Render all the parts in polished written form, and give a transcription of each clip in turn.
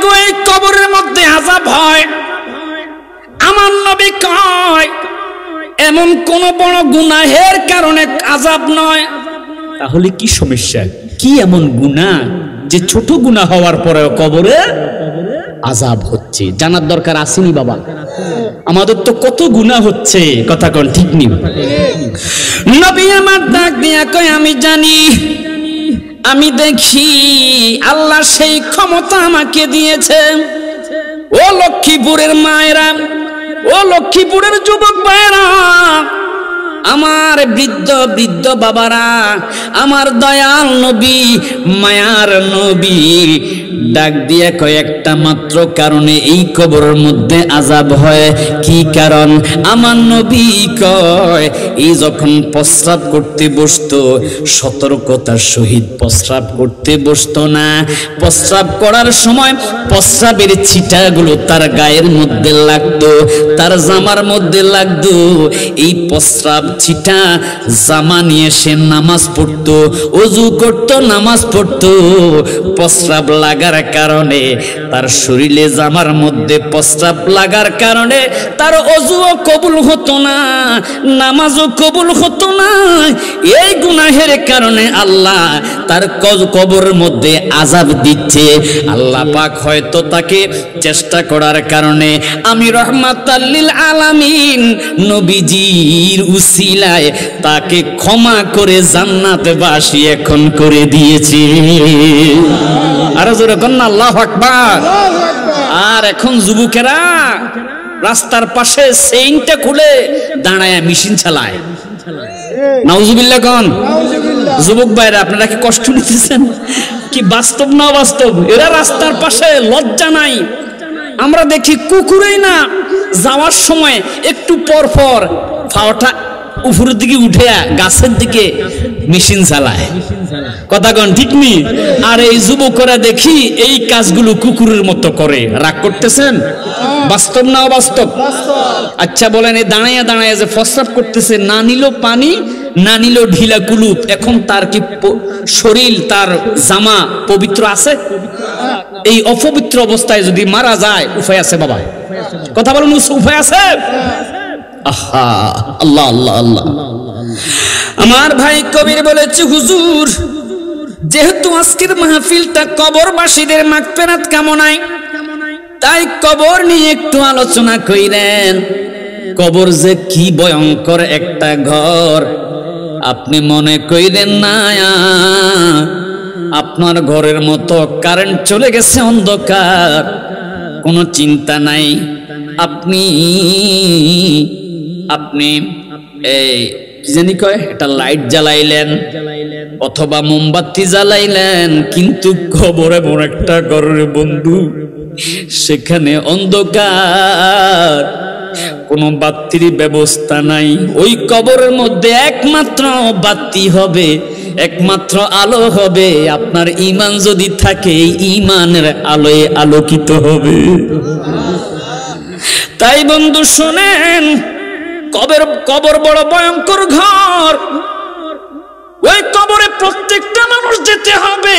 গো এই কবরের মধ্যে আযাব হয়। আমার নবী কয় এমন কোন বড় গুনাহের কারণে আযাব নয়। তাহলে কি সমস্যা, কি এমন গুনাহ যে ছোট গুনাহ হওয়ার পরেও কবরে আযাব হচ্ছে? জানার দরকার আসেনি বাবা? আমাদের তো কত গুনাহ হচ্ছে, কথা কোন ঠিক নেই। নবী আমার ডাক দিয়া কয় আমি জানি, আমি দেখি, আল্লাহ সেই ক্ষমতা আমাকে দিয়েছে। ও লক্ষ্মীপুরের মায়েরা, ও লক্ষ্মীপুরের যুবক ভাইরা, আমার বৃদ্ধ বৃদ্ধ বাবারা, আমার দয়াল নবী, মায়ার নবী ডাক দিয়ে কয় একটা মাত্র কারণে এই কবরের মধ্যে আযাব হয়। কি কারণ? আমার নবী কয় এই যখন প্রস্রাব করতে বসতো, সতর্কতার সহিত প্রস্রাব করতে বসতো না। প্রস্রাব করার সময় প্রস্রাবের ছিটাগুলো তার গায়ের মধ্যে লাগতো, তার জামার মধ্যে লাগতো। এই প্রস্রাব ছিটা জামা নিয়ে সে নামাজ পড়তো, ওযু করতো, নামাজ পড়তো। প্রস্রাব লাগার কারণে তার শরীরে জামার মধ্যে প্রস্রাব লাগার কারণে তার ওযুও কবুল হতো না, নামাজও কবুল হতো না। এই গুনাহের কারণে আল্লাহ তার কবরের মধ্যে আযাব দিচ্ছে। আল্লাহ পাক হয়তো তাকে চেষ্টা করার কারণে আমি রাহমাতাল লিল আলামিন নবীজির উসিলায় তাকে ক্ষমা করে জান্নাতবাসী এখন করে দিয়েছে। আর জোরে বলেন আল্লাহু আকবার। আর এখন যুবকেরা রাস্তার পাশে সেইনটা খুলে দাঁড়ায় মেশিন চালায়। নাউজুবিল্লাহ কোন যুবক ভাইরা, আপনারা কি কষ্ট নিতেছেন? কি বাস্তব না বাস্তব? এরা রাস্তার পাশে লজ্জা নাই। আমরা দেখি কুকুরেই না যাওয়ার সময় একটু পর পর ফাওটা উপরের দিকে উঠে গাছের দিকে মেশিন চালায়, কথা কন ঠিক নি? আর এই যুবকরা দেখি এই কাজগুলো কুকুরের মতো করে। রাগ করতেছেন? বাস্তব না অবাস্তব? আচ্ছা বলেন, এই দাঁড়াইয়া দাঁড়াইয়া যে প্রস্রাব করতেছে, না নিল পানি, না নিল ঢিলা কুলুপ, এখন তার কি শরীর, তার জামা পবিত্র আছে? এই অপবিত্র অবস্থায় যদি মারা যায় উপায় আছে বাবা? কথা বলুন, উপায় আছে? আহা, আল্লাহ আল্লাহ আল্লাহ। আমার ভাই কবির বলেছে, হুজুর যেহেতু আজকের মাহফিলটা কবরবাসীদের মাগফিরাত কামনায়, তাই কবর নিয়ে একটু আলোচনা কইলেন। কবর যে কি ভয়ঙ্কর একটা ঘর, আপনি মনে কইলেন না আপনার ঘরের মতো কারেন্ট চলে গেছে, অন্ধকার, কোনো চিন্তা নাই। আপনি এই কি জানি কয়, এটা লাইট জ্বালাইলেন অথবা মোমবাতি জ্বালাইলেন, কিন্তু কবরে এমন একটা ঘরের বন্ধু, সেখানে অন্ধকার, কোনো বাতির ব্যবস্থা নাই। ওই কবরের মধ্যে একমাত্র বাতি হবে, একমাত্র আলো হবে আপনার ঈমান যদি থাকে, ঈমানের আলোয় আলোকিত হবে। তাই বন্ধু শুনেন, কবর বড় ভয়ঙ্কর ঘর। ওই কবরে প্রত্যেকটা মানুষ যেতে হবে।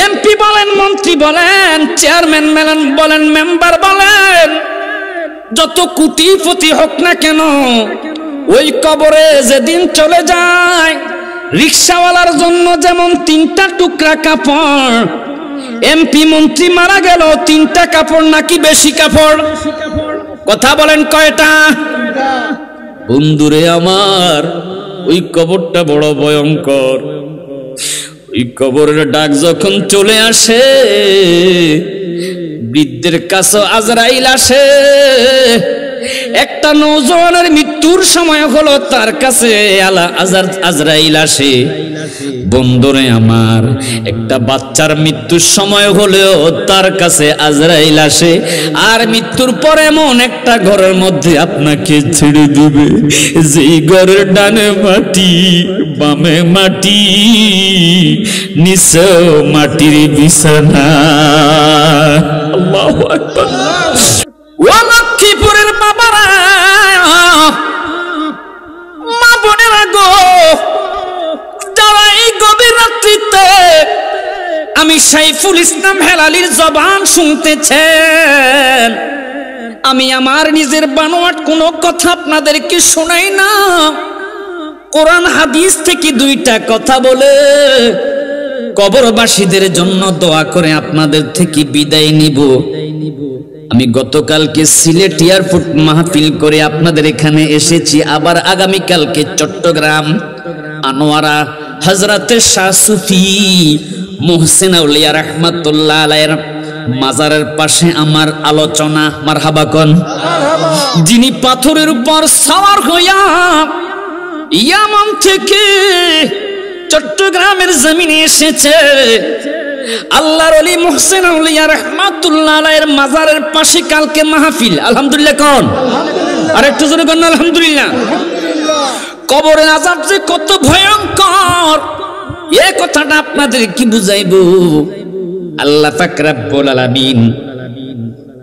এমপি বলেন, মন্ত্রী বলেন, চেয়ারম্যান বলেন, মেম্বার বলেন, যত কোটিপতি হোক না কেন, ওই কবরে যেদিন চলে যায়, রিকশাওয়ালার জন্য যেমন 3টা টুকরা কাপড়, এমপি মন্ত্রী মারা গেল 3টা কাপড় নাকি বেশি কাপড়? কথা বলেন কয়টা? বন্ধুরে আমার, ওই কবরটা বড় ভয়ঙ্কর। ওই কবরের ডাক যখন চলে আসে, বৃদ্ধের কাছে আজরাইল আসে। একটা নওজোয়ানের মৃত্যুর সময় হলো, তার কাছে আজরাইল আসে। বন্ধুরে আমার, একটা বাচ্চার মৃত্যুর সময় হলেও তার কাছে আজরাইল আসে। আর মৃত্যুর পরে এমন একটা ঘরের মধ্যে আপনাকে ছেড়ে দিবে, যেই ঘরের ডানে মাটি, বামে মাটি, নিচে মাটির বিছানা। আল্লাহু আকবার। ও লক্ষ্মীপুরের বাবারা, মা বোনেরা গো, যারা এই গভীর রাত্রিতে আমি সাইফুল ইসলাম হেলালির জবান শুনতেছেন, আমি আমার নিজের বানোয়াট কোনো কথা আপনাদেরকে শোনাই না, কোরআন হাদিস থেকে দুইটা কথা বলে কবরবাসীদের জন্য দোয়া করে আপনাদের থেকে বিদায় নিব। আমি গতকালকে সিলেট এয়ারপোর্ট মাহফিল করে আপনাদের এখানে এসেছি, আবার আগামীকালকে চট্টগ্রাম আনোয়ারা হযরতে শাহ সুফি মুহসিন আউলিয়া রাহমাতুল্লাহ আলাইহির মাজারের পাশে আমার আলোচনা। মারহাবা কোন, যিনি পাথরের উপর সওয়ার হইয়া ইয়ামান থেকে চট্টগ্রামের জমিনে এসেছে, আল্লাহর ওলি মুহসিন আউলিয়া রাহমাতুল্লাহ আলাইহির মাজারের পাশে কালকে মাহফিল। আলহামদুলিল্লাহ কোন, আর একটু জোরে কোন আলহামদুলিল্লাহ। কবরের আযাব যে কত ভয়ঙ্কর এই কথাটা আপনাদের কি বুঝাইবো? আল্লাহ পাক রব্বুল আলামিন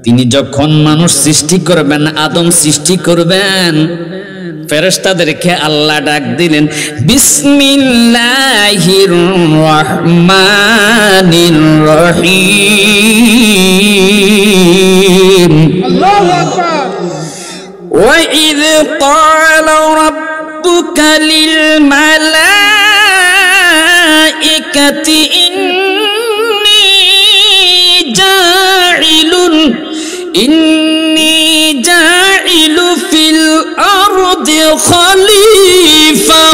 তিনি যখন মানুষ সৃষ্টি করবেন, আদম সৃষ্টি করবেন, ফেরেশতাদেরকে আল্লাহ ডাক দিলেন, বিসমিল্লাহির রহমানির রহিম। আল্লাহু আকবার। ওয়া ইয ক্বালা রাব্বুকা লিল মালাইকাতি ইন্নী জাইলু ফিল আরদি খলিফা।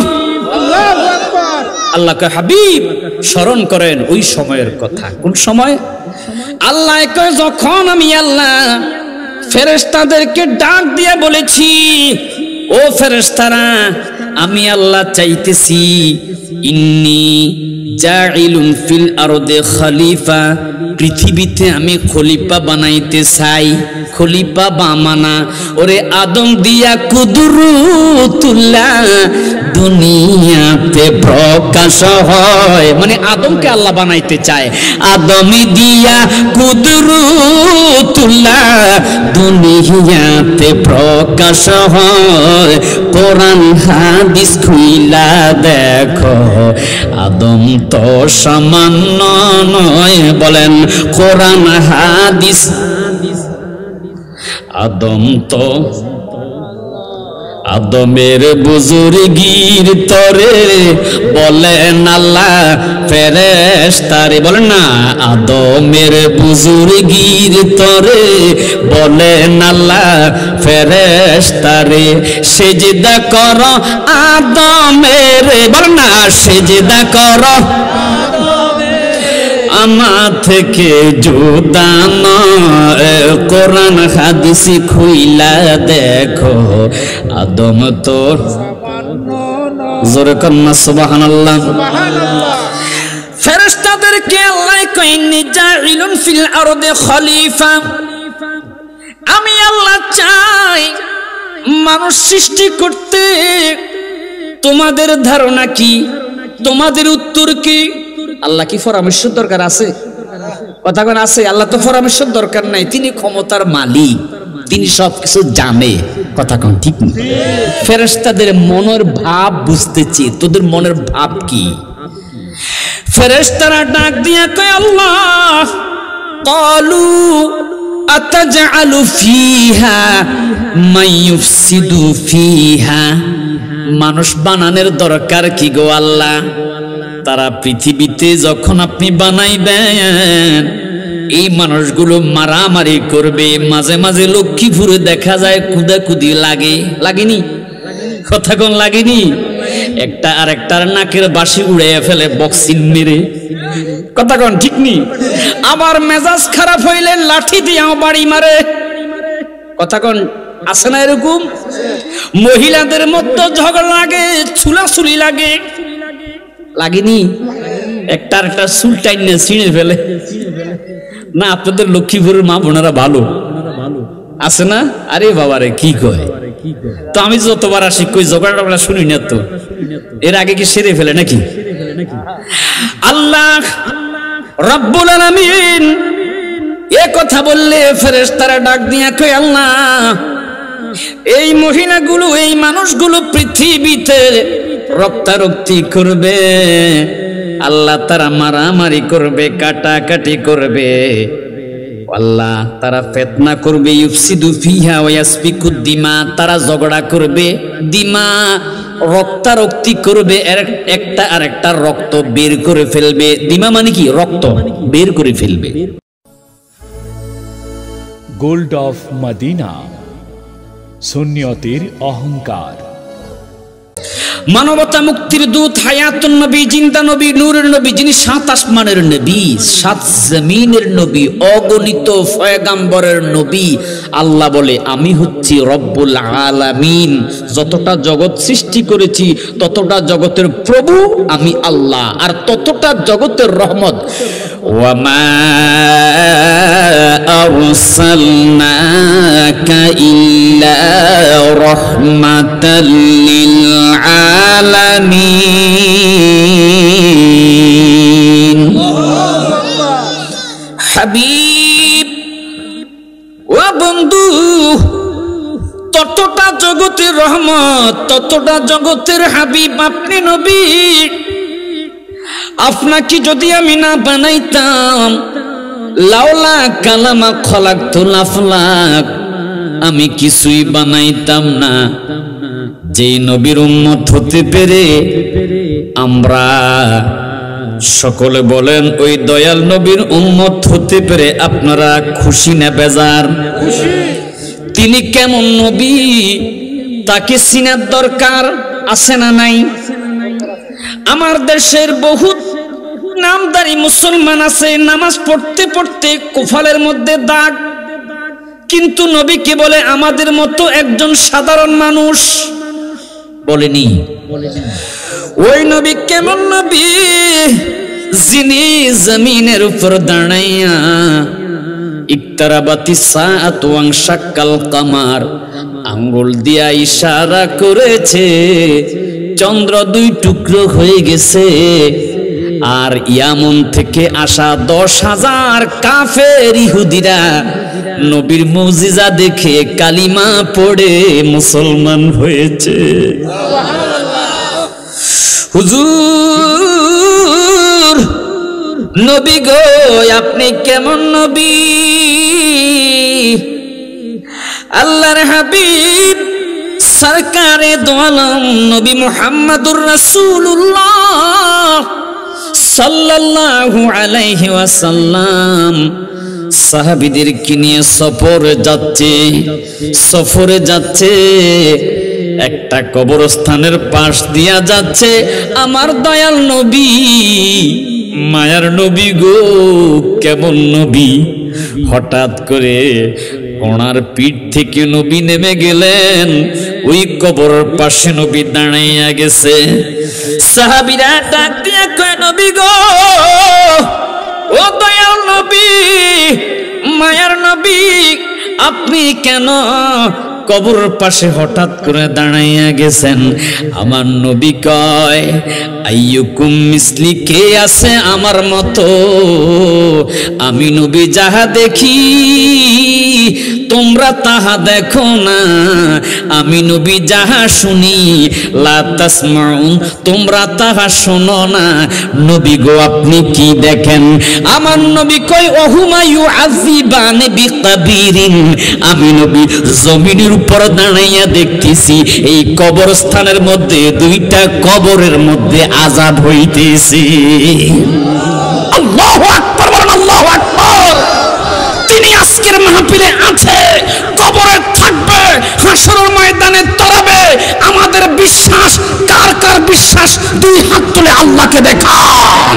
আল্লাহু আকবার। আল্লাহকে হাবিব স্মরণ করেন ওই সময়ের কথা। কোন সময়? আল্লাহ কয়, যখন আমি আল্লাহ ফেরেশতাদেরকে ডাক দিয়ে বলেছি, ও ফেরেশতারা, আমি আল্লাহ চাইতেছি ইন্নী জাইলুন ফিল আরদি খলিফা, পৃথিবীতে আমি খলিফা বানাইতে চাই। খলিফা বামানা ওরে আদম দিয়া কুদরতুল্লাহ দুনিয়াতে প্রকাশ হয়, মানে আদমকে আল্লাহ বানাইতে চায়। আদমি দিয়া কুদরতুল্লাহ দুনিয়াতে প্রকাশ হয়। কোরআন হাদিস খুইলা দেখো, আদম তো সামান্য নয়। বলেন কোরআন হাদিস, আদম তো আদমের বুজুর্গির তরে বলেন আল্লাহ ফেরেশতারে, বলেন না, আদমের বুজুর্গির তরে বলেন আল্লাহ ফেরেশতারে, সেজদা কর আদমের, বলেন না, সেজদা কর আমার থেকে জুদা নয়। কোরআন হাদিস খুইলা দেখো, আদম তো জোরে কন্না সুবহানাল্লাহ। ফেরেশতাদেরকে আল্লাহ কয়, ইন্নী জাইলুন ফিল আরদি খলিফা, আমি আল্লাহ চাই মানুষ সৃষ্টি করতে। তোমাদের ধারণা কি? তোমাদের উত্তর কি? আল্লাহ কি পরামর্শের দরকার আছে? কথা কোন আছে? আল্লাহ তো পরামর্শের দরকার নাই, তিনি ক্ষমতার মালিক, তিনি সবকিছু জানে। কথা কোন ঠিক না? ফেরেশতাদের মনের ভাব বুঝতেছি, তোদের মনের ভাব কি? ফেরেশতারা ডাক দিয়া কয়, আল্লাহ ক্বালু আতাজআলু ফিহা মাইয়ুফসিদু ফিহা, মানুষ বানানোর দরকার কি গো আল্লাহ? তারা পৃথিবীতে যখন আপনি বানাইবেন, এই মানুষগুলো মারামারি করবে, মাঝে মাঝে লক্ষ্মীপুরে দেখা যায় কুদাকুদি লাগে, লাগেনি? কথা কোন লাগেনি? একটা আরেকটার নাকের বাঁশি উড়াইয়া ফেলে বক্সিং মেরে। কথা কোন ঠিক নি? আমার মেজাজ খারাপ হইলে লাঠি দিয়ে বাড়ি মারে। কথা কোন আছে না এরকম? মহিলাদের মধ্যে ঝগড়া লাগে, ছুলাছুলি লাগে, লাগেনি? একটা আরেকটা চুল টাইনে ছিঁড়ে ফেলে না? আপনাদের লক্ষ্মীপুরের মা বোনেরা ভালো আছে না? আরে বাবারে কি কয়, তো আমি যতবার আসি কই ঝগড়া শুনি না তো, এর আগে কি সেরে ফেলে নাকি? আল্লাহ রব্বুল আলামিন এ কথা বললে ফেরেশতারা ডাক দিয়া কয়, আল্লাহ এই মহিলাগুলো, এই মানুষগুলো পৃথিবীতে রক্তারক্তি করবে, আল্লাহ তারা মারামারি করবে, কাটাকাটি করবে, আল্লাহ তারা ফিতনা করবে, ইউফসিদু ফিহা ওয়া ইয়াসফিকুদ দিমা, তারা ঝগড়া করবে, দিমা রক্তারক্তি করবে, একটা আরেকটা রক্ত বের করে ফেলবে। দিমা মানে কি? রক্ত বের করে ফেলবে। গোল্ড অফ মদিনা, সুন্নিয়তের অহংকার। মানবতা মুক্তির দূত, হায়াতুন নবী, জিন্দা নবী, নূরের নবী, যিনি সাত আসমানের নবী, সাত জমিনের নবী, অগণিত পয়গাম্বরের নবী। আল্লাহ বলে আমি হচ্ছি রব্বুল আলামিন, যতটা জগৎ সৃষ্টি করেছি ততটা জগতের প্রভু আমি আল্লাহ, আর ততটা জগতের রহমত। ওয়ামা আরসালনাকা ইল্লা রাহমাতাল লিল আলামিন। হাবিব ও বন্ধু, ততটা জগতের রহমত, ততটা জগতের হাবিব আপনি নবী। আপনাকে যদি আমি না বানাইতাম, লাউলা কালামা খলাকতুল আফলাক, আমি কিছুই বানাইতাম না। যেই নবীর উম্মত হতে পেরে আমরা সকলে বলেন ওই দয়াল নবীর উম্মত হতে পেরে আপনারা খুশি না বেজার? তিনি কেমন নবী তাকে চিনার দরকার আছে না নাই? আমার দেশের বহুত নামদারি মুসলমান আছে, নামাজ পড়তে পড়তে কুফালের মধ্যে দাগ, কিন্তু নবীকে বলে আমাদের মতো একজন সাধারণ মানুষ। বলেনি? ওই নবী কেমন নবী, যিনি জমিনের উপর দাঁড়াইয়া ইকতারাবাতিস সাআতু ওয়ানশাক্কাল কামার আঙ্গুল দিয়া ইশারা করেছে, চন্দ্র দুই টুকরো হয়ে গেছে। আর ইয়ামন থেকে আসা 10,000 কাফের ইহুদিরা নবীর মুজিজা দেখে কালিমা পড়ে মুসলমান হয়েছে। হুজুর নবী গো, আপনি কেমন নবী? আল্লাহর হাবিব সরকারে দো আলম নবী মুহাম্মদুর রাসূলুল্লাহ সাল্লাল্লাহু আলাইহি ওয়াসাল্লাম সাহাবীদেরকে নিয়ে সফরে যাচ্ছে, একটা কবরস্থানের পাশ দিয়া যাচ্ছে। আমার দয়াল নবী, মায়ার নবী গো, কেমন নবী! হঠাৎ করে ওনার পিঠ থেকে নবী নেমে গেলেন, ওই কবরের পাশে নবী দাঁড়াইয়া গেছে। সাহাবীরা ডাক দিয়া কয়, নবী গো, ও দয়াল নবী, মায়ার নবী, আপনি কেন কবরের পাশে হঠাৎ করে দাঁড়াইয়া গেছেন? আমার নবী কয়, আইয়ুকুম মিসলি, কে আছে আমার মতো? আমি নবী যাহা দেখি তোমরা তাহা দেখো না, আমি নবী যাহা শুনি লা তাসমাউন, তোমরা তাহা শোনো না। নবী গো, আপনি কি দেখেন? আমার নবী কয়, ওহুমা ইউআযিবানি বিকাবিরিন, আমি নবী জমিনের উপর দাঁড়াইয়া দেখতেছি এই কবরস্থানের মধ্যে দুইটা কবরের মধ্যে আযাব হইতেছে। আল্লাহু আকবার, আল্লাহু আকবার। তিনি আজকের মাহফিলে আছে, কবরে থাকবে, হাসরের ময়দানে তরাবে। আমাদের বিশ্বাস, কার কার বিশ্বাস? দুই হাত তুলে আল্লাহকে দেখান।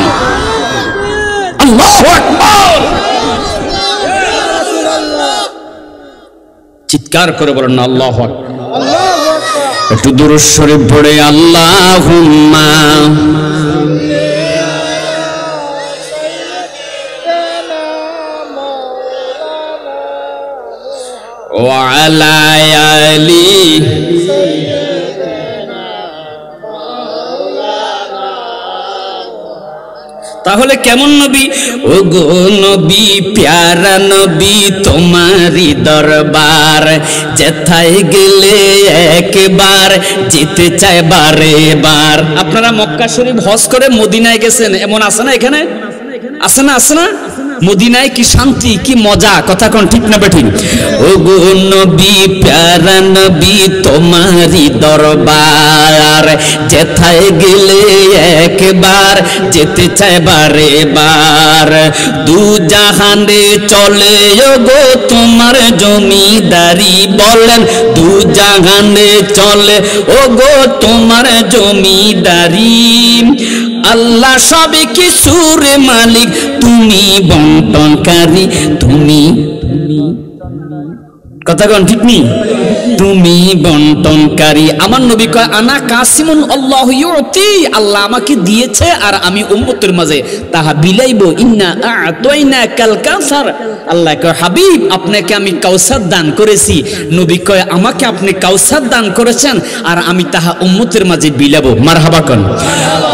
আল্লাহু আকবার। চিৎকার করে বলেন না আল্লাহু আকবার। একটু দুরূদ শরীফ পড়ে আল্লাহুম্মা ওয়া আলা আলি তাহলে কেমন নবী? ও গো নবী, প্যারা নবী, তোমারই দরবার, যেথায় গেলে একবার যেতে চায় বারে বার। আপনারা মক্কা শরীফ হজ করে মদিনায় গেছেন, এমন আছে না? এখানে আছে না? আছে না? মদিনায় কি শান্তি, কি মজা, কথা কোন ঠিক না বেঠিক? ও গো নবী, প্যারা নবী, তোমারই দরবার, যেথায় গেলে একবার যেতে চায় বারে বার। দু জাহানে চলে ও গো তোমার জমিদারি, বলেন দু জাহানে চলে ও গো তোমার জমিদারি। আল্লাহ সবে কিছুর মালিক, তুমি বন্টনকারী, তুমি কথা কোন ঠিক নি? তুমি বন্টনকারী। আমার নবী কয় আনা কাসিমুন আল্লাহু ইউতি, আল্লাহ আমাকে দিয়েছে আর আমি উম্মতের মাঝে তাহা বিলাইব। ইন্না আ'তাইনাকাল কাউসার, আল্লাহ কয় হাবিব আপনাকে আমি কাউসার দান করেছি। নবী কয় আমাকে আপনি কাউসার দান করেছেন আর আমি তাহা উম্মতের মাঝে বিলাবো। মারহাবা কোন।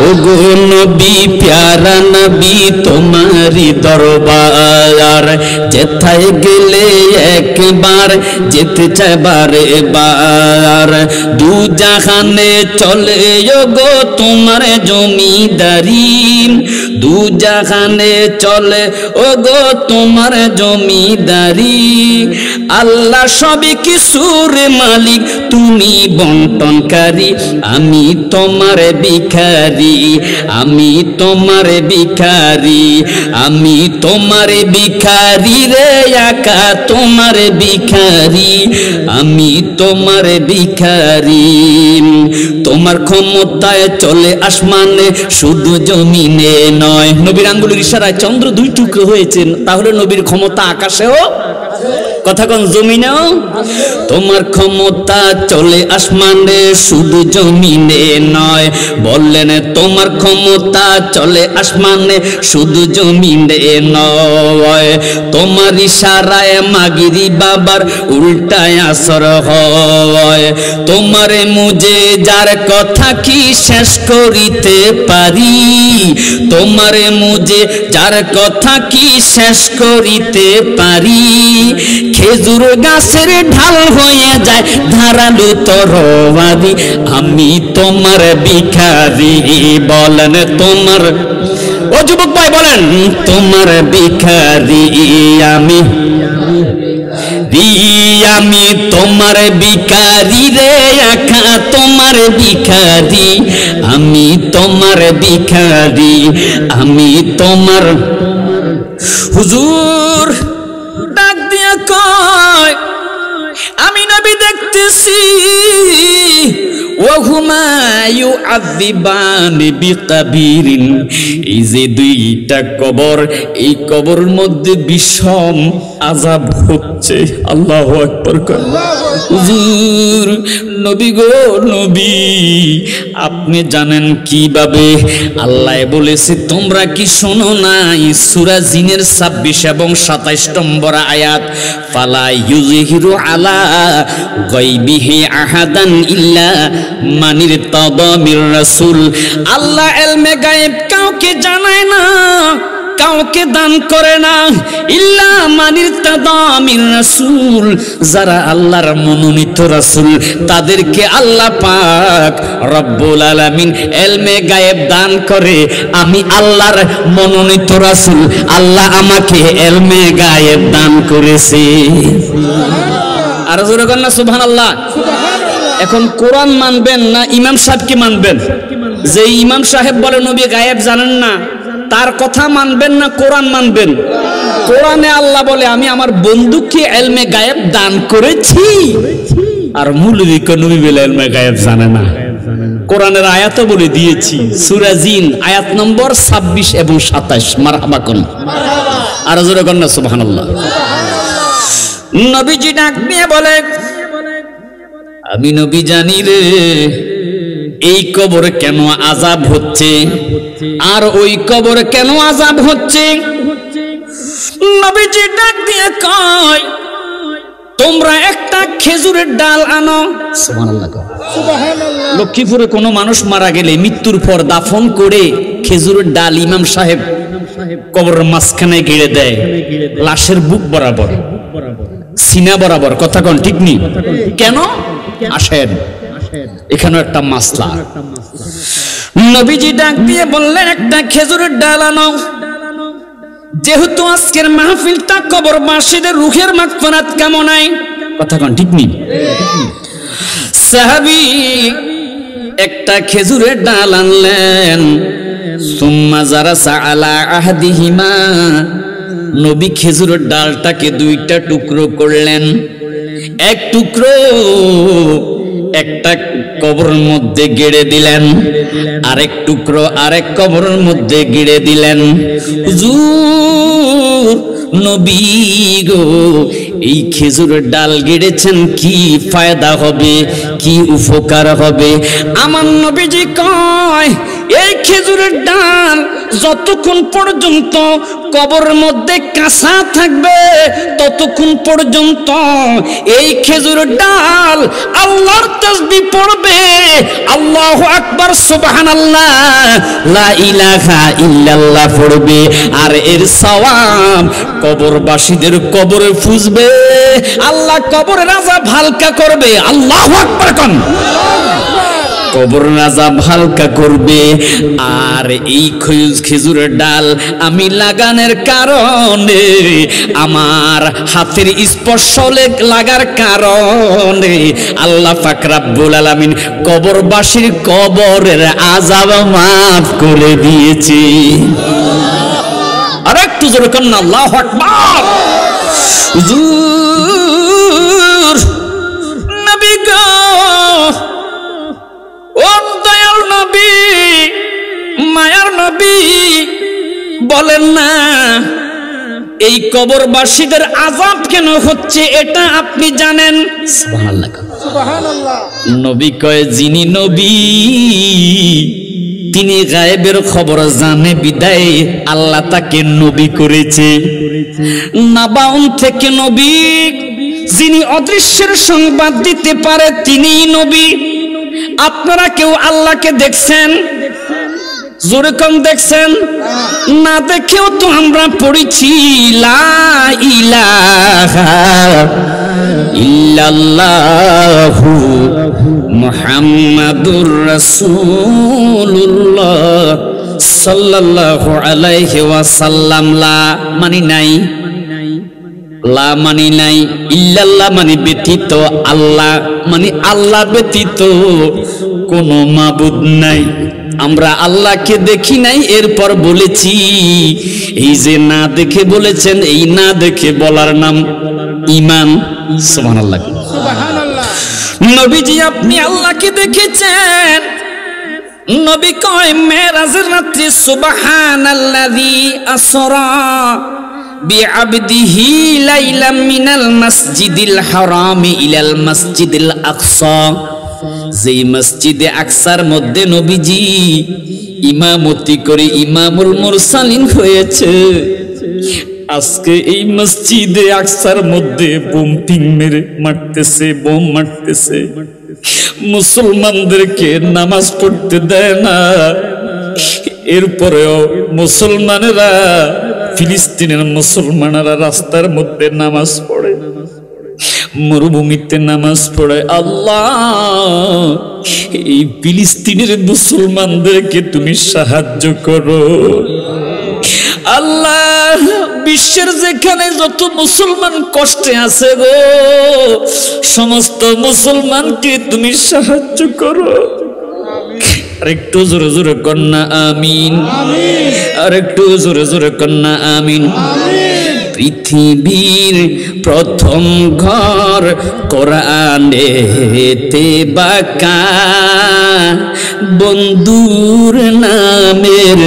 ও গো নবী, প্যারা নবী, তোমারই দরবার, যেথায় গেলে একবার যেতে চায় বারে বার। দু জাহানে চলে গো তোমার জমিদারি, দু জাহানে চলে ও গো তোমার জমিদারি। আল্লাহ সবই কিছুর মালিক, তুমি বন্টনকারী, আমি তোমার ভিখারি, আমি তোমার ভিখারি, আমি তোমার ভিখারি রে একা তোমার ভিখারি, আমি তোমার ভিখারি। তোমার ক্ষমতায় চলে আসমানে শুধু জমিনে নয়। নবীর আঙ্গুলের ইশারায় চন্দ্র দুই টুকরো হয়েছে, তাহলে নবীর ক্ষমতা আকাশেও, কথা কোন জমিনেও। তোমার ক্ষমতা চলে আসমানে শুধু জমিনে নয়, বললেন তোমার ক্ষমতা চলে আসমানে শুধু জমিনে নয়। তোমার ইশারায় মাগিরি বাবার উল্টায় আসর হয়। তোমারে মুজে যার কথা কি শেষ করিতে পারি, তোমারে মুজে যার কথা কি শেষ করিতে পারি। খেজুর গাছের ঢাল হয়ে যায় ধারালো তরবারি, আমি তোমার ভিখারি, বলেন তোমার। ও যুবক ভাই বলেন তোমার ভিখারি আমি, আমি তোমার ভিখারি রে একা তোমার ভিখারি, আমি তোমার ভিখারি, আমি তোমার। হুজুর ডাক দিয়া কয় আমি নবী দেখতেছি, ওহুমা ইউআযিবানি বিকাবিরিন, এই যে দুইটা কবর, এই কবরের মধ্যে বিষম আযাব হচ্ছে। আল্লাহু আকবার। হুজুর নবী গো নবী, আপনি জানেন কিভাবে? আল্লাহ বলেছে তোমরা কি শোনো নাই? সূরা জিনের 26 এবং 27 নম্বর আয়াত, ফালা ইউযহিরু আলা গায়বিহি আহাদান ইল্লা মানির তাদামির রাসূল। আল্লাহ ইলমে গায়েব কাউকে জানায় না, কাউকে দান করে না, ইল্লা মানির তাদামির রাসূল, যারা আল্লাহর মনোনীত রাসূল তাদেরকে আল্লাহ পাক রব্বুল আলামিন ইলমে গায়েব দান করে। আমি আল্লাহর মনোনীত রাসূল, আল্লাহ আমাকে ইলমে গায়েব দান করেছে। আর জোরে কর না সুবহানাল্লাহ। এখন কোরআন মানবেন না ইমাম সাহেবকে মানবেন? যে ইমাম সাহেব বলে নবী গায়েব জানেন না, তার কথা মানবেন না কোরআন মানবেন? কোরআনে আল্লাহ বলে আমি আমার বন্ধুকে ইলমে গায়েব দান করেছি, আর মৌলভী নবী বলে ইলমে গায়েব জানে না। কোরআনের আয়াতও বলে দিয়েছি, সূরা জিন আয়াত নম্বর 26 এবং 27। মারহাবা কোন। আর জোরে কর না সুবহানাল্লাহ। নবীজি ডাক দিয়ে বলে আমি নবী জানি রে এই কবরে কেন আযাব হচ্ছে আর ওই কবরে কেন আযাব হচ্ছে। নবীজি ডাক দিয়ে কয় তোমরা একটা খেজুরের ডাল আনো। সুবহানাল্লাহ। লক্ষ্মীপুরে কোনো মানুষ মারা গেলে মৃত্যুর পর দাফন করে খেজুরের ডাল ইমাম সাহেব কবরের মাঝখানে গিরে দেয় লাশের বুক বরাবর সিনা বরাবর। কথা কোন ঠিক নেই কেন? আসেন এখানে একটা মাসলা। নবীজি ডাক দিয়ে বললেন একটা খেজুরের ডাল আনো। যেহেতু আজকের মাহফিলটা কবরবাসীদের রুহের মাগফিরাত কামনায়। কথা কোন ঠিক নেই? সাহাবী একটা খেজুরের ডাল আনলেন। সুম্মা জারাসা আলা আহাদিহিমা, নবী খেজুরের ডালটাকে দুইটা টুকরো করলেন। এক টুকরো একটা কবরের মধ্যে গেড়ে দিলেন, আরেক টুকরো আরেক কবরের মধ্যে গেড়ে দিলেন। হুজুর নবী গো, এই খেজুরের ডাল গেড়েছেন, কি ফায়দা হবে, কি উপকার হবে? আমার নবীজি কয় এই খেজুরের ডাল যতক্ষণ পর্যন্ত কবরের মধ্যে কাঁচা থাকবে ততক্ষণ পর্যন্ত এই খেজুরের ডাল আল্লাহর তাসবিহ পড়বে, আল্লাহু আকবার, সুবহানাল্লাহ, লা ইলাহা ইল্লাল্লাহ পড়বে, আর এর সওয়াব কবরবাসীদের কবরে ফুজবে। আল্লাহ কবরের আযাব হালকা করবে। আল্লাহু আকবার কোন, কবর আযাব হালকা করবে। আর এই খেজুরের ডাল আমি লাগানোর কারণে, আমার হাতের স্পর্শ লাগার কারণে আল্লাহ পাক রব্বুল আলামিন কবরবাসীর কবরের আযাব মাফ করে দিয়েছে। আর একটু জোরে কোন আল্লাহু আকবার। হুজুর নবী গো, ও দয়াল নবী, মায়ার নবী, বলেন না এই কবরবাসীদের আযাব কেন হচ্ছে এটা আপনি জানেন? সুবহানাল্লাহ সুবহানাল্লাহ। নবী কয় যিনি নবী তিনি গায়েবের খবর জানে বিদায় আল্লাহ তাকে নবী করেছে। নাবাউন থেকে নবী, যিনি অদৃশ্যের সংবাদ দিতে পারে তিনিই নবী। আপনারা কেউ আল্লাহকে দেখছেন? জোরে কম দেখছেন? না দেখেও তো আমরা পড়েছি লা ইলাহা ইল্লাল্লাহু মুহাম্মাদুর রাসূলুল্লাহ সাল্লাল্লাহু আলাইহি ওয়াসাল্লাম। লা মানি নাই, লা মানি নাই, ইল্লাল্লাহ মানে ব্যতীত, আল্লাহ মানে আল্লাহ ব্যতীত কোনো মাবুদ নাই। আমরা আল্লাহকে দেখি নাই, এরপর বলেছি এই যে না দেখে বলেছেন, এই না দেখে বলার নাম ঈমান। সুবহানাল্লাহ সুবহানাল্লাহ। নবীজি আপনি আল্লাহকে দেখেছেন? নবী কয় মেরাজের রাত্রি সুবহানাল্লাযী আসরা বিআবদিহি লাইলাম মিনাল মাসজিদিল হারামি ইলাল মাসজিদিল আকসা। যেই মসজিদে আকসার মধ্যে নবীজি ইমামতি করে ইমামুল মুরসালিন হয়েছে, আজকে এই মসজিদে আকসার মধ্যে বোমটিং মেরে মারতেছে, বোম মারতেছে, মুসলমানদেরকে নামাজ পড়তে দেয় না। এরপরেও মুসলমানেরা, ফিলিস্তিনের মুসলমানেরা রাস্তার মধ্যে নামাজ পড়ে, মরুভূমিতে নামাজ পড়ে। আল্লাহ এই ফিলিস্তিনের মুসলমানদেরকে তুমি সাহায্য করো। আল্লাহ বিশ্বের যেখানে যত মুসলমান কষ্টে আছে গো, সমস্ত মুসলমানকে তুমি সাহায্য করো। আরেকটু জোরে জোরে কন্যা আমিন, আরেকটু জোরে জোরে কন্যা আমিন। পৃথিবীর প্রথম ঘর কোরআনেতে বাঁকা, বন্ধুর নামের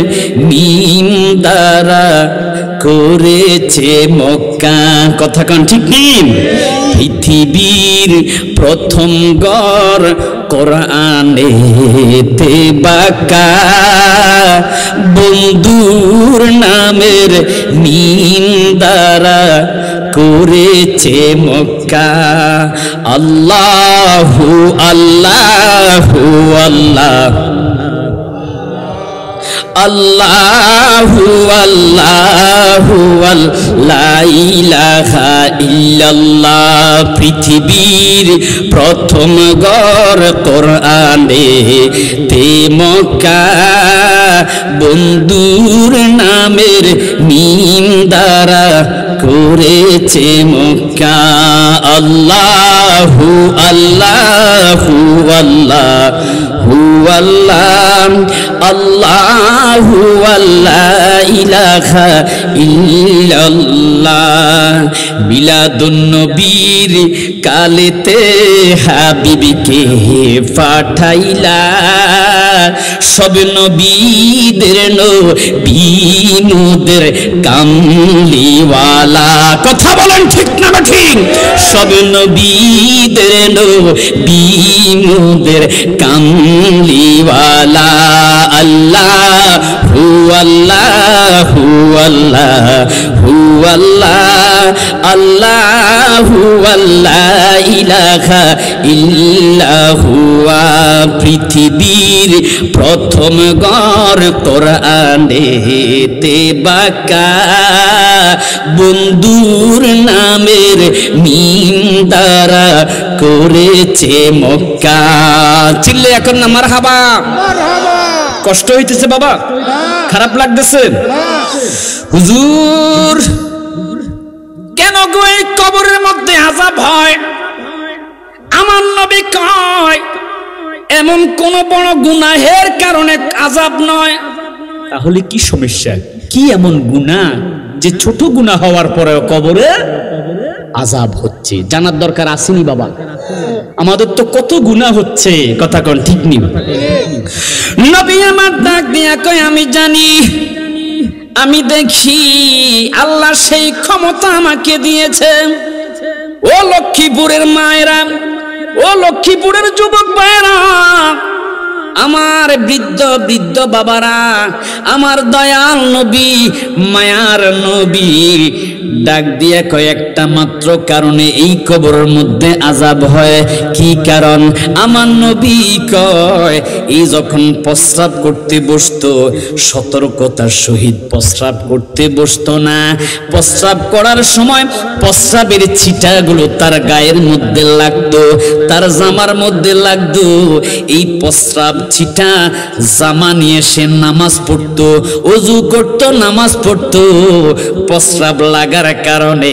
মিম দ্বারা করেছে মক্কা। কথা কান ঠিক নেই? পৃথিবীর প্রথম ঘর কোরআনেতে বাঁকা, বন্ধুর নামের মিম দ্বারা করেছে মক্কা। আল্লাহু আল্লাহু আল্লাহ, আল্লাহু আল্লাহু লা ইলাহা ইল্লাল্লাহ। পৃথিবীর প্রথম ঘর কোরআনে তে মক্কা, বন্ধুর নামের মিম দ্বারা করেছে মক্কা। আল্লাহু আল্লাহু আল্লাহু আল্লাহ, আল্লাহু লা ইলাহা ইল্লাল্লাহ। মিলাদুন নবীর কালেতে হাবিবকে পাঠাইলা, সব নবীদের নবী মোদের কামলিওয়ালা। কথা বলেন ঠিক না ঠিক? সব নবীদের নবী মোদের কামলিওয়ালা। আল্লাহু আল্লাহু আল্লাহু আল্লাহ, আল্লাহু লা ইলাহা ইল্লাহু। পৃথিবীর প্রথম ঘর কোরআনে তে বাঁকা, বন্ধুর নামের মিম দ্বারা করেছে মক্কা। চিল্লে এখন না মারহাবা। কষ্ট হইতেছে বাবা? খারাপ লাগতেছে? হুজুর কেন গো এই কবরের মধ্যে আযাব হয়? আমার নবী কয় এমন কোন বড় গুনাহের কারণে আযাব নয়। তাহলে কি সমস্যা? কি এমন গুনাহ যে ছোট গুনাহ হওয়ার পরেও কবরে আযাব হচ্ছে? জানার দরকার আসেনি বাবা? আমাদের তো কত গুনাহ হচ্ছে, কথা কোন ঠিক নেই। নবী আমার ডাক দিয়া কয় আমি জানি, আমি দেখি, আল্লাহ সেই ক্ষমতা আমাকে দিয়েছে। ও লক্ষ্মীপুরের মায়েরা, ও লক্ষ্মীপুরের যুবক ভাইরা, আমার বৃদ্ধ বৃদ্ধ বাবারা, আমার দয়াল নবী, মায়ার নবী ডাক দিয়ে কয়েকটা মাত্র কারণে এই কবরের মধ্যে আযাব হয়। কি কারণ? আমার নবী কয় এই যখন প্রস্রাব করতে বসতো, সতর্কতার সহিত প্রস্রাব করতে বসতো না। প্রস্রাব করার সময় প্রস্রাবের ছিটাগুলো তার গায়ের মধ্যে লাগতো, তার জামার মধ্যে লাগতো। এই প্রস্রাব ছিটা জামা নিয়ে সে নামাজ পড়তো, ওযু করতো, নামাজ পড়তো। প্রস্রাব লাগার কারণে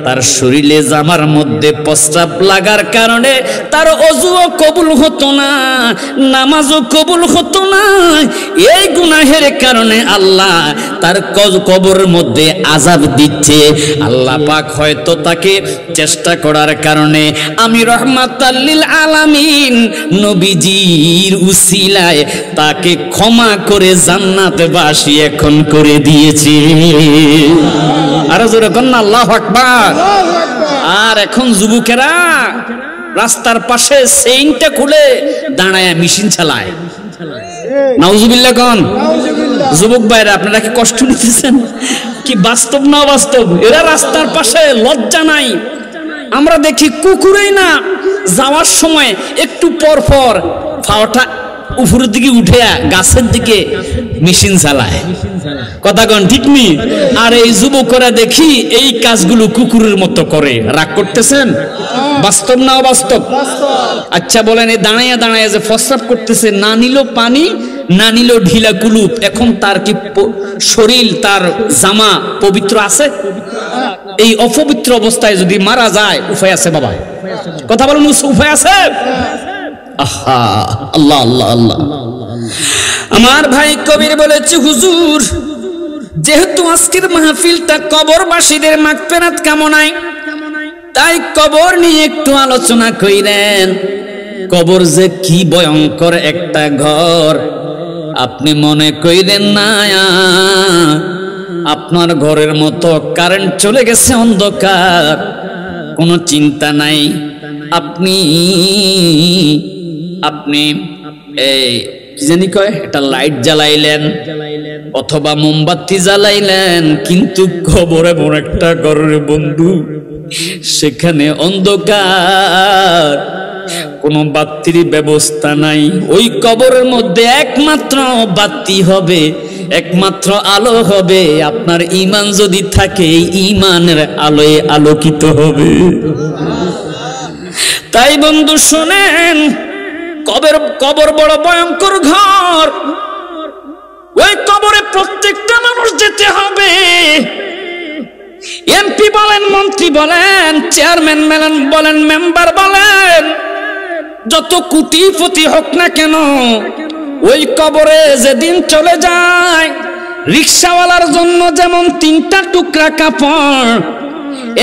তার শরীরে জামার মধ্যে প্রস্রাব লাগার কারণে তার ওযুও কবুল হতো না, নামাজও কবুল হতো না। এই গুনাহের কারণে আল্লাহ তার কবরের মধ্যে আযাব দিচ্ছে। আল্লাহ পাক হয়তো তাকে চেষ্টা করার কারণে আমি রহমাতাল লিল আলামিন নবীজির উসিলায় তাকে ক্ষমা করে জান্নাতবাসী এখন করে দিয়েছে। আর জোরে কোন আল্লাহু আকবার। আর এখন যুবকেরা রাস্তার পাশে সেইনটা খুলে দাঁড়ায় মেশিন চালায়। নাউজুবিল্লাহ কোন? যুবক ভাইরা আপনারা কি কষ্ট নিতেছেন? কি বাস্তব না বাস্তব? এরা রাস্তার পাশে লজ্জা নাই। আমরা দেখি কুকুরেই না যাওয়ার সময় একটু পর পর পাওটা উপরের দিকে উঠে গাছের দিকে মেশিন চালায়। কথা কন ঠিক নি? আর এই যুবকরা দেখি এই কাজগুলো কুকুরের মতো করে। রাগ করতেছেন? বাস্তব না অবাস্তব? আচ্ছা বলেন, এই দাঁড়াইয়া দাঁড়াইয়া যে প্রস্রাব করতেছে, না নিল পানি, না নিল ঢিলা কুলুপ, এখন তার কি শরীর, তার জামা পবিত্র আছে? এই অপবিত্র অবস্থায় যদি মারা যায় উপায় আছে বাবা? কথা বলেন, উপায় আছে? আহা, আল্লাহ আল্লাহ আল্লাহ। আমার ভাই কবির বলেছে, হুজুর যেহেতু আজকের মাহফিলটা কবরবাসীদের মাগফিরাত কামনায়, তাই কবর নিয়ে একটু আলোচনা কইরেন। কবর যে কি ভয়ঙ্কর একটা ঘর, আপনি মনে কইরেন না আপনার ঘরের মতো কারেন্ট চলে গেছে, অন্ধকার, কোনো চিন্তা নাই। আপনি এই কি জানি কয়, একটা লাইট জ্বালাইলেন অথবা মোমবাতি জ্বালাইলেন, কিন্তু কবরে এমন একটা ঘরের বন্ধু, সেখানে অন্ধকার, কোনো বাতির ব্যবস্থা নাই। ওই কবরের মধ্যে একমাত্র বাতি হবে একমাত্র আলো হবে আপনার ঈমান যদি থাকে, এই ঈমানের আলোয় আলোকিত হবে। তাই বন্ধু শুনেন, কবর বড় ভয়ঙ্কর ঘর। ওই কবরে প্রত্যেকটা মানুষ যেতে হবে। এমপি বলেন, মন্ত্রী বলেন, চেয়ারম্যান বলেন, মেম্বার বলেন, যত কোটিপতি হোক না কেন, ওই কবরে যেদিন চলে যায়, রিকশাওয়ালার জন্য যেমন 3টা টুকরা কাপড়,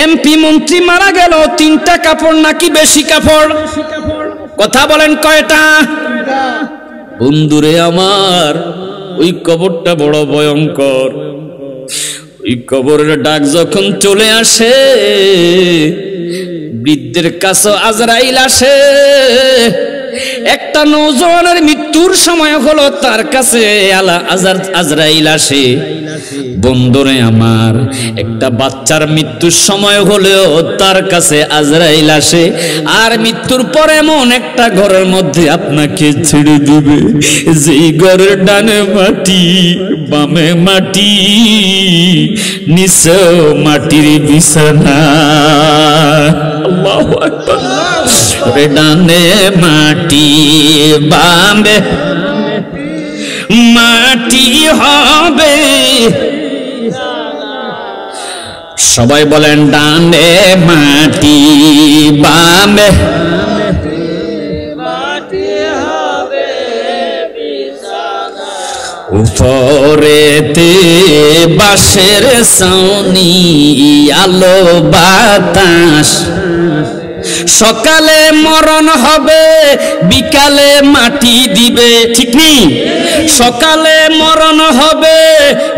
এমপি মন্ত্রী মারা গেল 3টা কাপড় নাকি বেশি কাপড়? কথা বলেন কয়টা? বন্ধুরে আমার, ওই কবরটা বড় ভয়ঙ্কর। ওই কবরের ডাক যখন চলে আসে, বৃদ্ধের কাছে আজরাইল আসে। একটা নওজোয়ানের মৃত্যুর সময় হলো, তার কাছে আজরাইল আসে। বন্ধুরে আমার, একটা বাচ্চার মৃত্যুর সময় হলেও তার কাছে আজরাইল আসে। আর মৃত্যুর পর এমন একটা ঘরের মধ্যে আপনাকে ছেড়ে দিবে, যেই ঘরের ডানে মাটি, বামে মাটি, নিচে মাটির বিছানা। আল্লাহু আকবার। ডানে মাটি, বামে মাটি হবে। সবাই বলেন, ডানে মাটি, বামে মাটি হবে বিছানা। উপরেতে বাঁশের ছাউনি, আলো বাতাস। সকালে মরণ হবে, বিকালে মাটি দিবে, ঠিক নেই? সকালে মরণ হবে,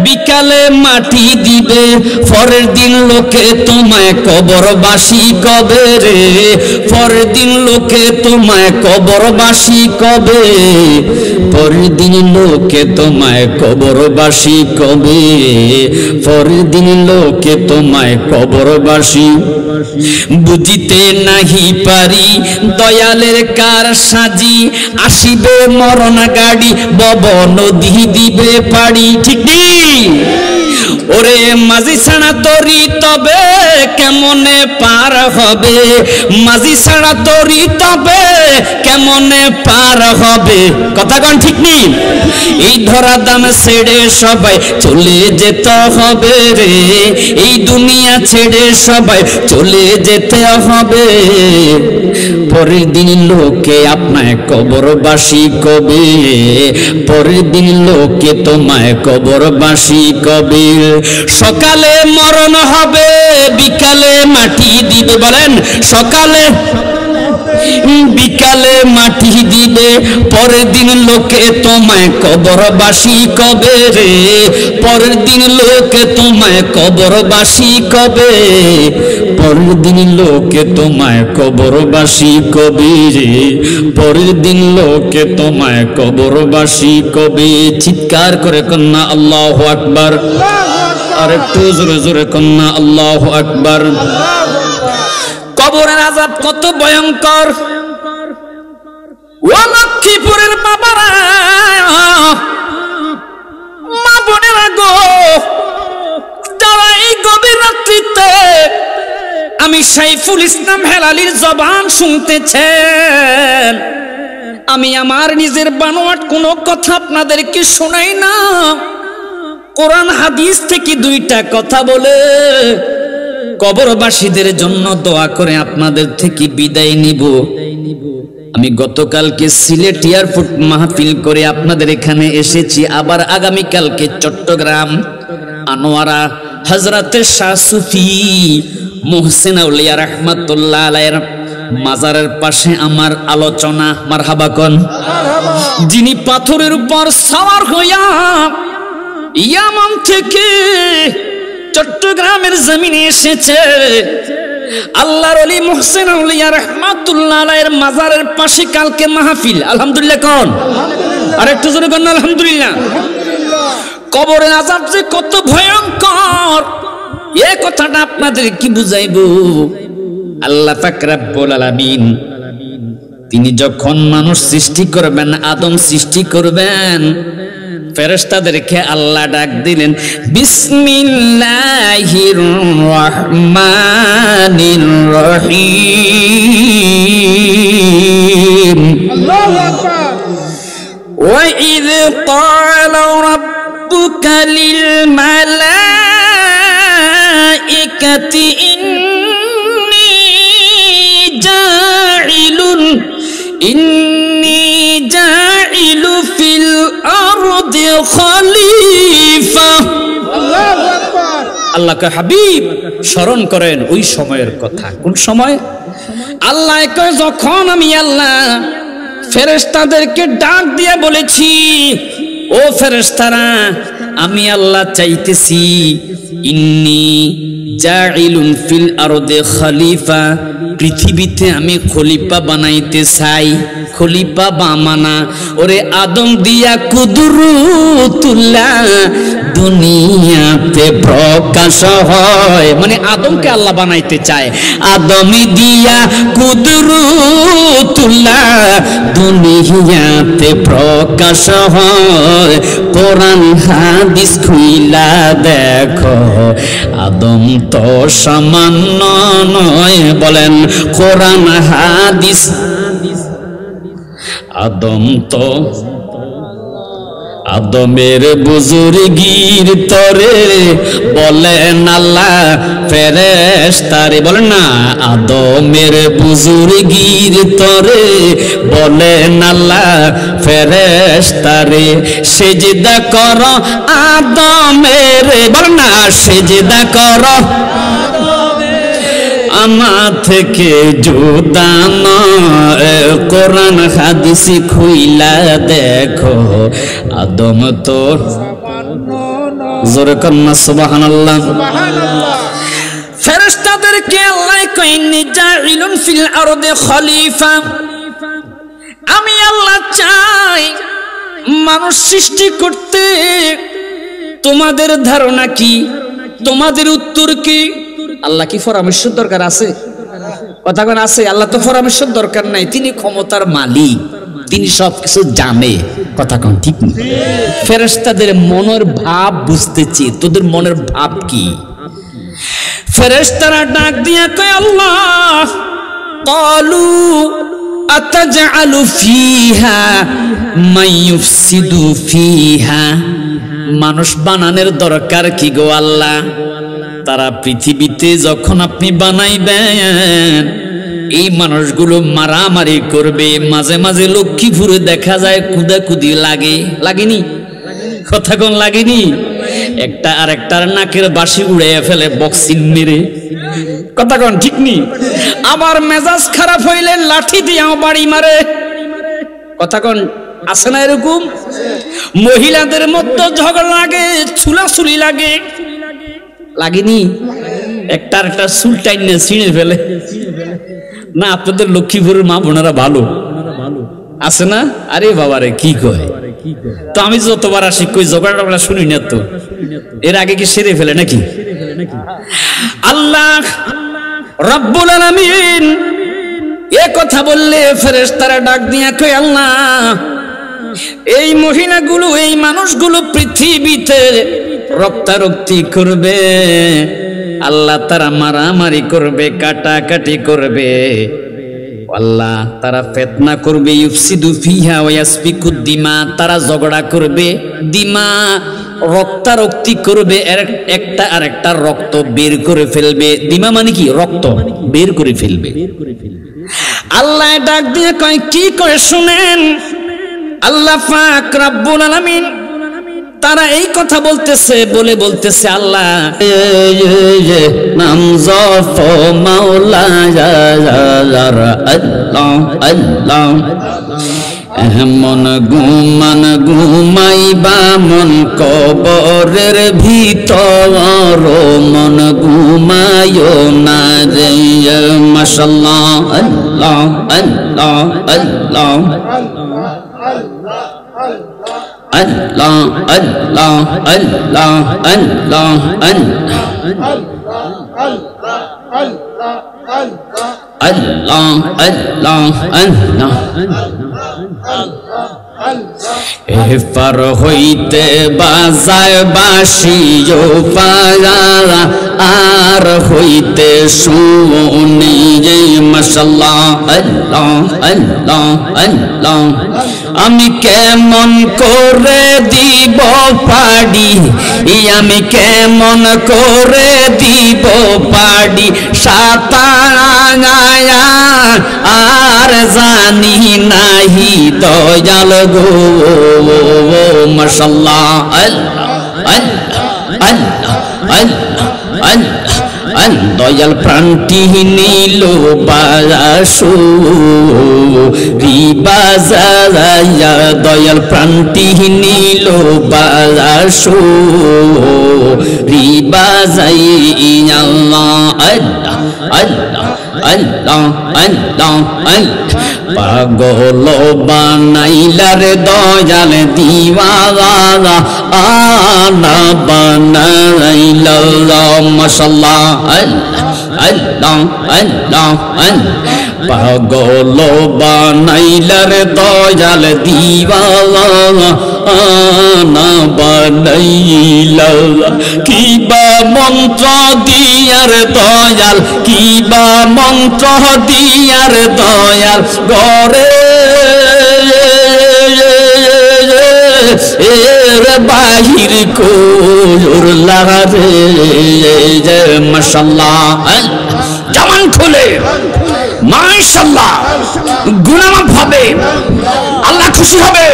বিকালে মাটি দিবে। পরের দিন লোকে তোমায় কবরবাসী কবে রে, পরের দিন লোকে তোমায় কবরবাসী কবে, পরের দিন লোকে তোমায় কবরবাসী কবে, পরের দিন লোকে তোমায় কবরবাসী। বুঝিতে নাহি পারি দয়ালের কার সাজি, আসিবে মরণ গাড়ি, বব নদী দিবে পাড়ি, ঠিক নেই? ওরে মাঝি ছাড়া তরি তবে কেমনে পার হবে, মাঝি ছাড়া তরি তবে কেমনে পার হবে। কথা কন ঠিক নেই? এই ধরা দাম ছেড়ে সবাই চলে যেতে হবে রে, এই দুনিয়া ছেড়ে সবাই চলে যেতে হবে। পরের দিন লোকে আপনায় কবরবাসী কবে, পরের দিন লোকে তোমায় কবরবাসী কবে। সকালে মরণ হবে, বিকালে মাটি দিবে। বলেন, সকালে বিকালে মাটি দিবে, পরের দিন লোকে তোমায় কবরবাসী কবে রে, পরের দিন লোকে তোমায় কবরবাসী কবে, পরের দিন লোকে তোমায় কবরবাসী কবে রে, পরের দিন লোকে তোমায় কবরবাসী কবে। চিৎকার করে কন্যা আল্লাহু আকবার। আর একটু জোরে জোরে কন্যা আল্লাহু আকবার। কবরের আযাব কত ভয়ঙ্কর। ও লক্ষ্মীপুরের বাবারা, মা বোনেরা গো, যারা এই গভীর রাত্রিতে আমি সাইফুল ইসলাম হেলালির জবান শুনতেছেন, আমি আমার নিজের বানোয়াট কোনো কথা আপনাদেরকে শোনাই না, কোরআন হাদিস থেকে 2টা কথা বলে কবরবাসীদের জন্য দোয়া করে আপনাদের থেকে বিদায় নিব। আমি গতকালকে সিলেট এয়ারপোর্ট মাহফিল করে আপনাদের এখানে এসেছি, আবার আগামীকালকে চট্টগ্রাম আনোয়ারা হযরতে শাহ সুফি মুহসিন আউলিয়া রাহমাতুল্লাহ আলাইহির মাজারের পাশে আমার আলোচনা। মারহাবা কোন, যিনি পাথরের উপর সওয়ার হইয়া ইয়ামান থেকে চট্টগ্রামের জমিনে এসেছে, আল্লাহর ওলি মুহসিন আউলিয়া রাহমাতুল্লাহ আলাইহির মাজারের পাশে কালকে মাহফিল। আলহামদুলিল্লাহ কোন, আর একটু জোরে কোন আলহামদুলিল্লাহ। কবরের আযাব যে কত ভয়ঙ্কর, এই কথাটা আপনাদের কি বুঝাইবো? আল্লাহ পাক রব্বুল আলামিন তিনি যখন মানুষ সৃষ্টি করবেন, আদম সৃষ্টি করবেন, ফেরেশতাদেরকে আল্লাহ ডাক দিলেন, বিসমিল্লাহির রহমানির রহিম। আল্লাহু আকবার। ওয়া ইয ক্বালা রাব্বুকা লিল মালাইকাতি ইন্নী জাইলু ফিল আরদি খলিফা। আল্লাহু আকবার। আল্লাহকে হাবিব স্মরণ করেন ওই সময়ের কথা। কোন সময়? আল্লাহ কয়, যখন আমি আল্লাহ ফেরেশতাদেরকে ডাক দিয়ে বলেছি, ও ফেরেশতারা, আমি আল্লাহ চাইতেছি, ইন্নী জাইলুন ফিল আরদি খলিফা, পৃথিবীতে আমি খলিফা বানাইতে চাই। খলিফা বামানা ওরে আদম দিয়া কুদরতুল্লাহ দুনিয়াতে প্রকাশ হয়, মানে আদমকে আল্লাহ বানাইতে চায়। আদমি দিয়া কুদরতুল্লাহ দুনিয়াতে প্রকাশ হয়। কোরআন হাদিস খুইলা দেখো, আদম তো সামান্য নয়। বলেন কোরআন হাদিস, আদম তো আদমের বুজুর্গির তরে বলেন আল্লাহ ফেরেশতারে, বলেন না, আদমের বুজুর্গির তরে বলেন আল্লাহ ফেরেশতারে, সেজদা কর আদমের, বলেন না, সেজদা কর আমার থেকে জুদা নয়। কোরআন হাদিস খুইলা দেখো, আদম তো জোরে কন্না সুবহানাল্লাহ। ফেরেশতাদেরকে আল্লাহ কয়, ইন্নী জাইলুন ফিল আরদি খলিফা, আমি আল্লাহ চাই মানুষ সৃষ্টি করতে। তোমাদের ধারণা কি? তোমাদের উত্তর কি? আল্লাহ কি পরামর্শের দরকার আছে? কথা কোন আছে? আল্লাহ তো পরামর্শের দরকার নাই, তিনি ক্ষমতার মালিক, তিনি সবকিছু জানে। কথা কোন ঠিক না? ফেরেশতাদের মনের ভাব বুঝতেছি, তোদের মনের ভাব কি? ফেরেশতারা ডাক দিয়া কয়, আল্লাহ ক্বালু আতাজআলু ফিহা মাইয়ুফসিদু ফিহা, মানুষ বানানোর দরকার কি গো আল্লাহ? তারা পৃথিবীতে যখন আপনি বানাইবেন, এই মানুষগুলো মারামারি করবে, মাঝে মাঝে লক্ষ্মীপুরে দেখা যায় কুদাকুদি লাগে, লাগেনি? কথা কোন লাগেনি? একটা আরেকটার নাকের বাঁশি উড়াইয়া ফেলে বক্সিং মেরে। কথা কোন ঠিক নি? আবার মেজাজ খারাপ হইলে লাঠি দিয়ে বাড়ি মারে। কথা কোন আছে না এরকম? মহিলাদের মধ্যে ঝগড়া লাগে, ছুলাছুলি লাগে, লাগেনি? একটা চুল টাইনে ছিঁড়ে ফেলে না? আপনাদের লক্ষ্মীপুরের মা বোনেরা ভালো আছে না? আরে বাবারে কি কয়, তো আমি যতবার আসি কই ঝগড়া টগড়া শুনি না তো, এর আগে কি সেরে ফেলে নাকি? আল্লাহ রাব্বুল আলামিন এ কথা বললে ফেরেশতারা ডাক দিয়া কয়, আল্লাহ এই মহিলাগুলো, এই মানুষগুলো পৃথিবীতে রক্তারক্তি করবে, আল্লাহ তারা মারামারি করবে, কাটাকাটি করবে, আল্লাহ তারা ফিতনা করবে, ইউফসিদু ফিহা ওয়া ইয়াসফিকু দিমা, তারা ঝগড়া করবে, দিমা রক্তারক্তি করবে, একটা আরেকটা রক্ত বের করে ফেলবে। দিমা মানে কি? রক্ত বের করে ফেলবে। আল্লাহ ডাক দিয়ে কয়, কি করে শুনেন? আল্লাহ পাক রব্বুল আলামিন তারা এই কথা বলতেছে, বলতেছে আল্লাহ নাম জফ মাওলা আল্লাহ আল্লাহ, মন ঘুমাইবা মন কবরের ভিতর, মন ঘুমায়ো না রে। মাশাআল্লাহ আল্লাহ আল্লাহ আল্লাহ আল্লাহ আল্লাহ আল্লাহ আল্লাহ আল্লাহ আল্লাহ আল্লাহ এপার হইতে বাজায় বাঁশিও পায়া আর হইতে শুনি যে মাশাআল্লাহ আল্লাহ আল্লাহ আল্লাহ আমি কেমন করে দিব পাড়ি আমি কেমন করে দিব পাড়ি সাতায়া আর জানি নাহি দয়াল গো মাশাআল্লাহ আল্লাহ আল্লাহ আল্লাহ আল্লাহ দয়াল প্রাণটি নিল বাসু রিবাজায়া দয়াল প্রাণটি নিল বাসু রিবাজাইয়া আল্লাহ আল্লাহ আল্লাহ আল্লাহ আল্লাহ পাগল বানাইলার দয়াল দিওয়ানা আনা বানাইলা মাশাআল্লাহ আল্লাহ আল্লাহ পাগল বানাইলার দয়াল দিওয়ানা আনা বানাইলা কিবা মন্ত্র দিয়ার দয়াল কিবা মন্ত্র দিয়ার দয়াল গরে এর বাহির কোর লাগারে মাশাআল্লাহ জামান খুলে মাশাআল্লাহ গুনামাফ হবে আল্লাহ খুশি হবে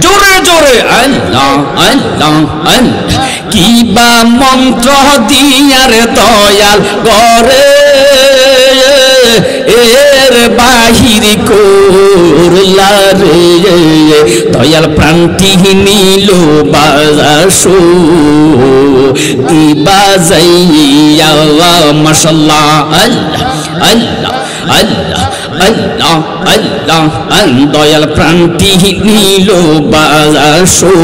জোরে জোরে আল্লাহ আল্লাহ আল্লাহ কিবা মন্ত্র দিয়ার দয়াল গরে এর বাহির করলা রে দয়াল প্রান্তি নিল বাসু বাজাইয়া মাশাআল্লাহ আল্লাহ আল্লাহ আল্লাহ আল্লাহ আল্লাহ দয়াল প্রান্তি নিল বাসু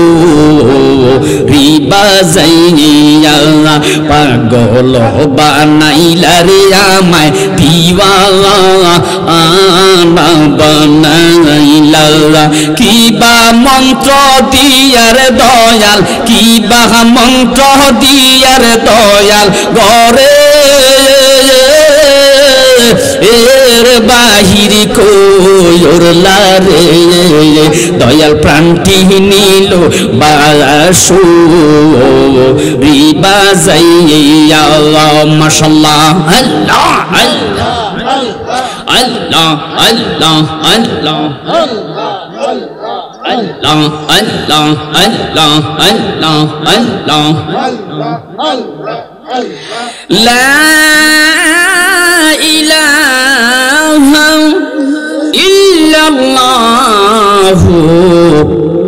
রিবাজাইয়া পাগল বানাইলা রে আমায় দিওয়ানা বানাইলা কিবা মন্ত্র দিয়ার দয়াল কিবা মন্ত্র দিয়ার দয়াল গরে এর বাহির কোয়রলা রে দয়াল প্রাণটি নিল বাসু রিবাজাইয়া মাশাআল্লাহ আল্লাহ আল্লাহ আল্লাহ আল্লাহ আল্লাহ আল্লাহ আল্লাহ আল্লাহ আল্লাহ লা ইলাহা ইল্লাল্লাহু